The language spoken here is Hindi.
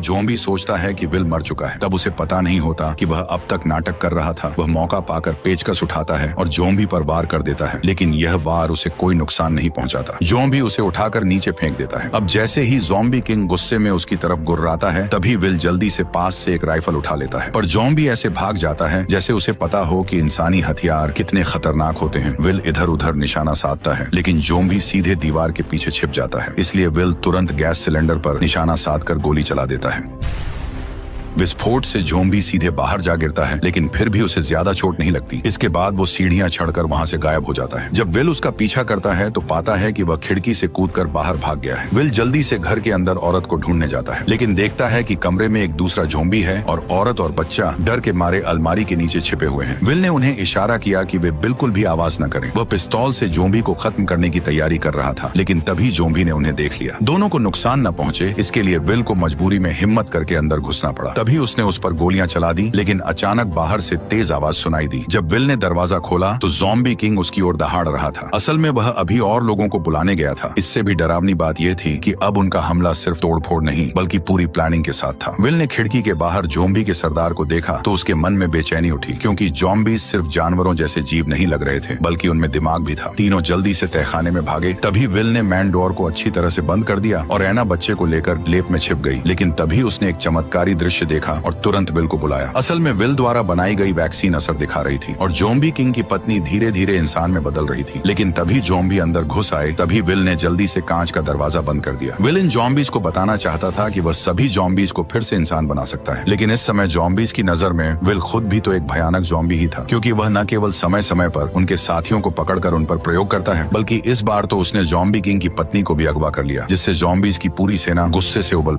जोम्बी सोचता है कि विल मर चुका है। तब उसे पता नहीं होता कि वह अब तक नाटक कर रहा था। वह मौका पाकर पेचकस उठाता है और जोम्बी पर वार कर देता है, लेकिन यह वार उसे कोई नुकसान नहीं पहुंचाता। जोम्बी उसे उठाकर नीचे फेंक देता है। अब जैसे ही ज़ॉम्बी किंग गुस्से में उसकी तरफ गुर्राता है, तभी विल जल्दी से पास से एक राइफल उठा लेता है। पर जोम्बी ऐसे भाग जाता है जैसे उसे पता हो कि इंसानी हथियार कितने खतरनाक होते हैं। विल इधर उधर निशाना साधता है, लेकिन जोम्बी सीधे दीवार के पीछे छिप जाता है। इसलिए विल तुरंत गैस सिलेंडर पर निशाना साधकर गोली चला देता है। विस्फोट से जोम्बी सीधे बाहर जा गिरता है, लेकिन फिर भी उसे ज्यादा चोट नहीं लगती। इसके बाद वो सीढ़ियां चढ़कर वहां से गायब हो जाता है। जब विल उसका पीछा करता है तो पाता है कि वह खिड़की से कूदकर बाहर भाग गया है। विल जल्दी से घर के अंदर औरत को ढूंढने जाता है, लेकिन देखता है कि कमरे में एक दूसरा जोम्बी है और औरत और बच्चा डर के मारे अलमारी के नीचे छिपे हुए हैं। विल ने उन्हें इशारा किया कि वे बिल्कुल भी आवाज न करें। वह पिस्तौल से जोम्बी को खत्म करने की तैयारी कर रहा था, लेकिन तभी जोम्बी ने उन्हें देख लिया। दोनों को नुकसान न पहुंचे, इसके लिए विल को मजबूरी में हिम्मत करके अंदर घुसना पड़ा। तभी उसने उस पर गोलियां चला दी, लेकिन अचानक बाहर से तेज आवाज सुनाई दी। जब विल ने दरवाजा खोला तो ज़ॉम्बी किंग उसकी ओर दहाड़ रहा था। असल में वह अभी और लोगों को बुलाने गया था। इससे भी डरावनी बात यह थी कि अब उनका हमला सिर्फ तोड़फोड़ नहीं बल्कि पूरी प्लानिंग के साथ था। विल ने खिड़की के बाहर ज़ॉम्बी के सरदार को देखा तो उसके मन में बेचैनी उठी, क्योंकि ज़ॉम्बी सिर्फ जानवरों जैसे जीव नहीं लग रहे थे, बल्कि उनमें दिमाग भी था। तीनों जल्दी से तहखाने में भागे। तभी विल ने मैन डोर को अच्छी तरह से बंद कर दिया और ऐना बच्चे को लेकर लेप में छिप गई। लेकिन तभी उसने एक चमत्कारी दृश्य देखा और तुरंत विल को बुलाया। असल में विल द्वारा बनाई गई वैक्सीन असर दिखा रही थी और ज़ॉम्बी किंग की पत्नी धीरे धीरे इंसान में बदल रही थी। लेकिन तभी ज़ॉम्बी अंदर घुस आए। तभी विल ने जल्दी से कांच का दरवाजा बंद कर दिया। विल इन ज़ॉम्बीज को बताना चाहता था कि वह सभी ज़ॉम्बीज को फिर से इंसान बना सकता है, लेकिन इस समय ज़ॉम्बीज की नजर में विल खुद भी तो एक भयानक ज़ॉम्बी ही था, क्योंकि वह न केवल समय समय पर उनके साथियों को पकड़कर उन पर प्रयोग करता है, बल्कि इस बार तो उसने ज़ॉम्बी किंग की पत्नी को भी अगवा कर लिया, जिससे ज़ॉम्बीज की पूरी सेना गुस्से से उबल